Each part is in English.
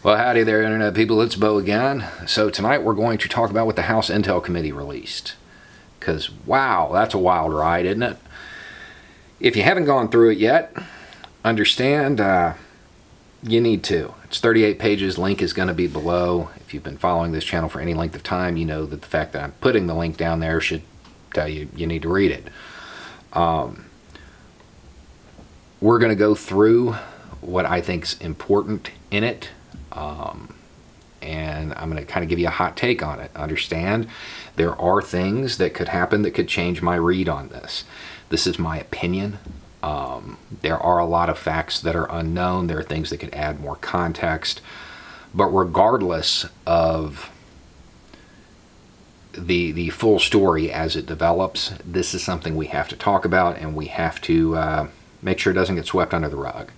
Well, howdy there, Internet people. It's Bo again. So tonight we're going to talk about what the House Intel Committee released. Because, wow, that's a wild ride, isn't it? If you haven't gone through it yet, understand you need to. It's 38 pages. Link is going to be below. If you've been following this channel for any length of time, you know that the fact that I'm putting the link down there should tell you you need to read it. We're going to go through what I think's important in it. And I'm going to kind of give you a hot take on it. Understand, there are things that could happen that could change my read on this. This is my opinion. There are a lot of facts that are unknown. There are things that could add more context. But regardless of the full story as it develops, this is something we have to talk about, and we have to make sure it doesn't get swept under the rug,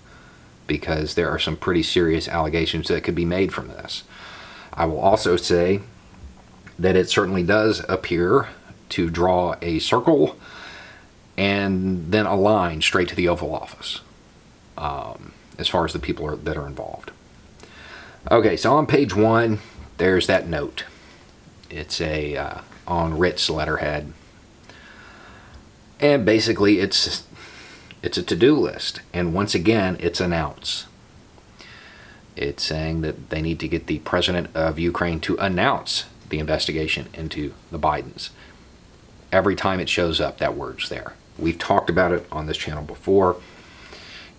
because there are some pretty serious allegations that could be made from this. I will also say that it certainly does appear to draw a circle and then a line straight to the Oval Office, as far as the people that are involved. Okay, so on page 1, there's that note. It's on Ritz letterhead. And basically it's a to-do list. And once again, it's an ounce. It's saying that they need to get the president of Ukraine to announce the investigation into the Bidens. Every time it shows up, that word's there. We've talked about it on this channel before.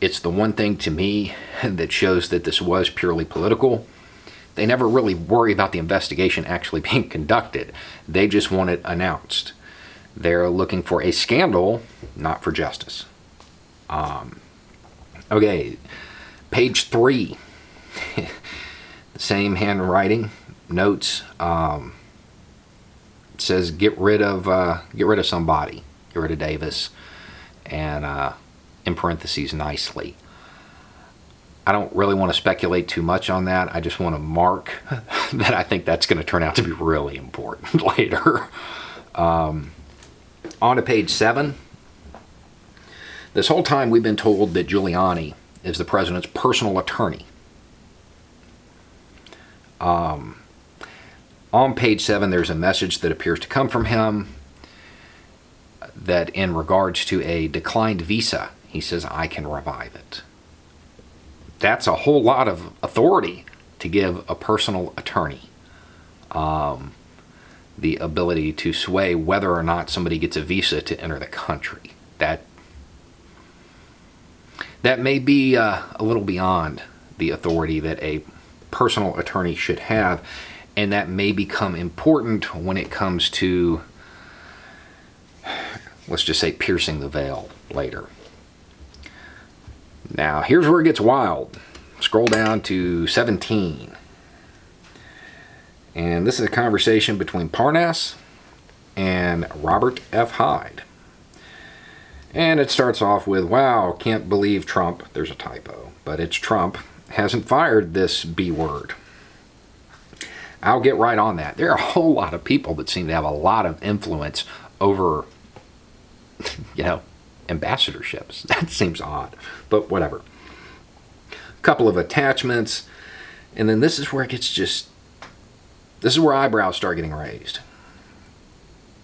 It's the one thing to me that shows that this was purely political. They never really worry about the investigation actually being conducted. They just want it announced. They're looking for a scandal, not for justice. Okay, page 3. The same handwriting, notes. It says get rid of somebody. Get rid of Davis, and in parentheses, nicely. I don't really want to speculate too much on that. I just want to mark that I think that's going to turn out to be really important later. On to page 7. This whole time we've been told that Giuliani is the president's personal attorney. On page 7, there's a message that appears to come from him that in regards to a declined visa, he says, I can revive it. That's a whole lot of authority to give a personal attorney. The ability to sway whether or not somebody gets a visa to enter the country. That may be a little beyond the authority that a personal attorney should have, and that may become important when it comes to, let's just say, piercing the veil later. Now, here's where it gets wild. Scroll down to 17. And this is a conversation between Parnas and Robert F. Hyde. And it starts off with, wow, can't believe Trump, there's a typo, but it's Trump, hasn't fired this B word. I'll get right on that. There are a whole lot of people that seem to have a lot of influence over, ambassadorships. That seems odd, but whatever. A couple of attachments, and then this is where it gets this is where eyebrows start getting raised.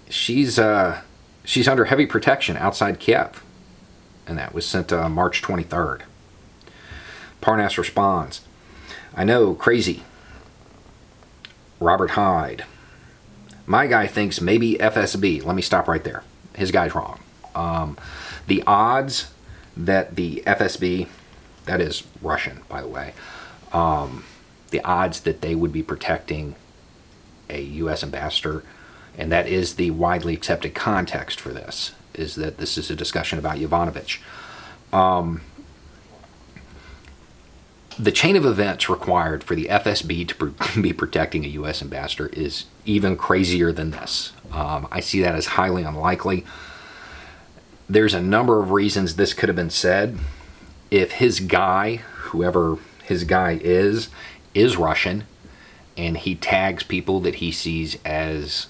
She's under heavy protection outside Kiev, and that was sent March 23rd. Parnas responds, I know, crazy. Robert Hyde. My guy thinks maybe FSB. Let me stop right there. His guy's wrong. The odds that the FSB, that is Russian, by the way, the odds that they would be protecting a U.S. ambassador, and that is the widely accepted context for this, is that this is a discussion about Yovanovitch. The chain of events required for the FSB to be protecting a U.S. ambassador is even crazier than this. I see that as highly unlikely. There's a number of reasons this could have been said. If his guy, whoever his guy is Russian, and he tags people that he sees as,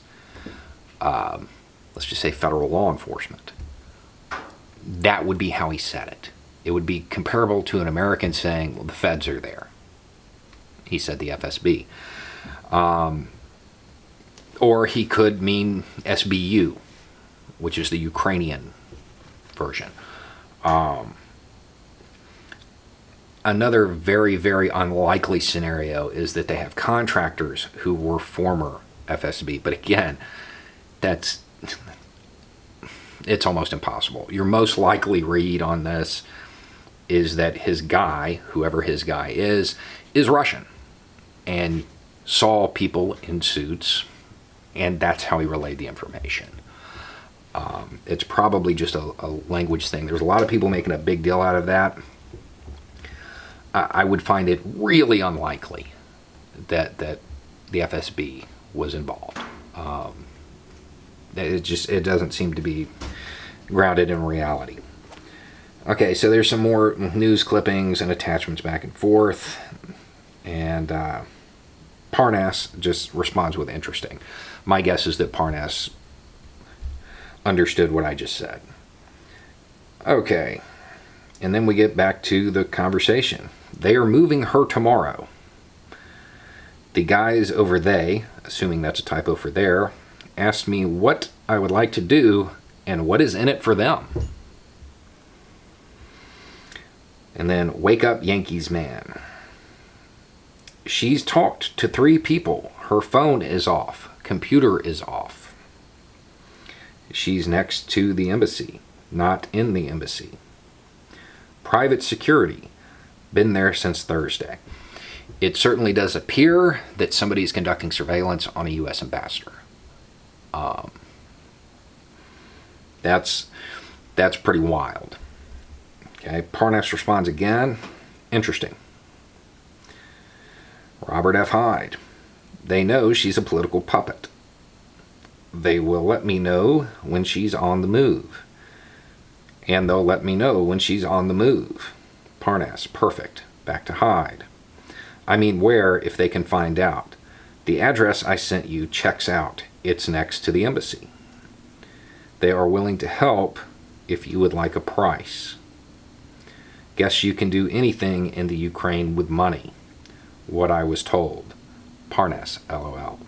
let's just say, federal law enforcement, that would be how he said it. It would be comparable to an American saying, well, the feds are there. he said the FSB. Or he could mean SBU, which is the Ukrainian version. Another very, very unlikely scenario is that they have contractors who were former FSB. But again, it's almost impossible. Your most likely read on this is that his guy, whoever his guy is Russian and saw people in suits, and that's how he relayed the information. It's probably just a language thing. There's a lot of people making a big deal out of that. I would find it really unlikely that the FSB was involved. It doesn't seem to be grounded in reality. Okay, so there's some more news clippings and attachments back and forth, and Parnas just responds with interesting. My guess is that Parnas understood what I just said. Okay, and then we get back to the conversation. They are moving her tomorrow. The guys over they, assuming that's a typo for there, asked me what I would like to do and what is in it for them. And then, wake up, Yankees man. She's talked to 3 people. Her phone is off. Computer is off. She's next to the embassy, not in the embassy. Private security. Been there since Thursday. It certainly does appear that somebody is conducting surveillance on a U.S. ambassador. That's pretty wild. Okay, Parnas responds again. Interesting. Robert F. Hyde. They know she's a political puppet. They will let me know when she's on the move. And they'll let me know when she's on the move. Parnas, perfect. Back to Hyde. I mean, where if they can find out? The address I sent you checks out. It's next to the embassy. They are willing to help if you would like a price. Guess you can do anything in the Ukraine with money. What I was told. Parnas, LOL.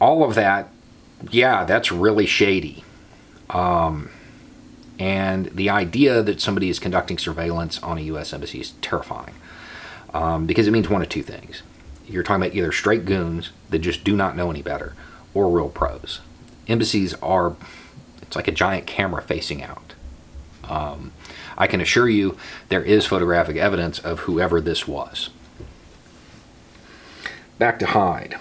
All of that, yeah, that's really shady. And the idea that somebody is conducting surveillance on a U.S. embassy is terrifying. Because it means one of two things. You're talking about either straight goons that just do not know any better, or real pros. Embassies are, it's like a giant camera facing out. I can assure you there is photographic evidence of whoever this was. Back to Hyde.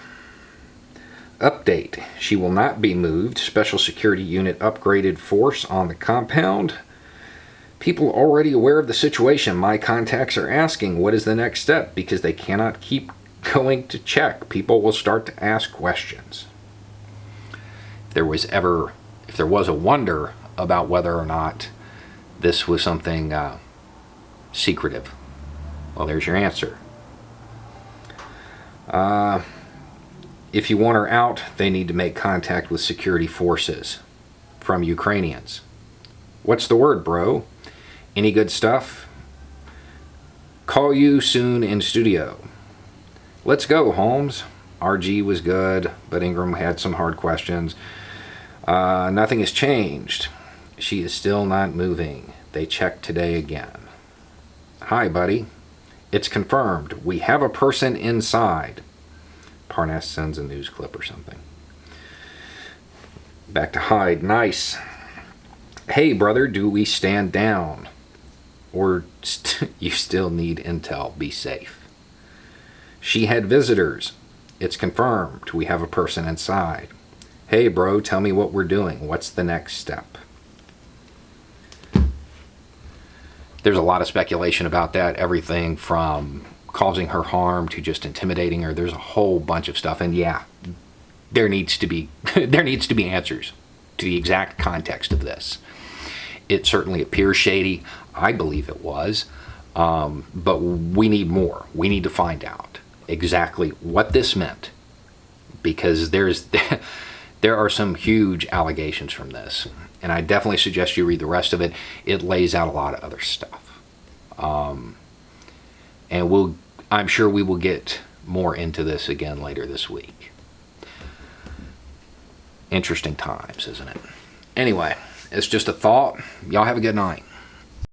Update. She will not be moved. Special security unit upgraded force on the compound. People already aware of the situation. My contacts are asking what is the next step because they cannot keep going to check. People will start to ask questions. If there was a wonder about whether or not this was something secretive, well, there's your answer. If you want her out, they need to make contact with security forces from Ukrainians. What's the word, bro? Any good stuff? Call you soon in studio. Let's go, Holmes. RG was good, but Ingram had some hard questions. Nothing has changed. She is still not moving. They checked today again. Hi, buddy. It's confirmed. We have a person inside. Parnas sends a news clip or something. Back to Hyde. Nice. Hey, brother, do we stand down? Or you still need intel? Be safe. She had visitors. It's confirmed. We have a person inside. Hey, bro, tell me what we're doing. What's the next step? There's a lot of speculation about that. Everything from causing her harm to just intimidating her. There's a whole bunch of stuff. And yeah, there needs to be answers to the exact context of this. It certainly appears shady. I believe it was. But we need more. We need to find out exactly what this meant. Because there are some huge allegations from this. And I definitely suggest you read the rest of it. It lays out a lot of other stuff. And I'm sure we will get more into this again later this week. Interesting times, isn't it? Anyway, it's just a thought. Y'all have a good night.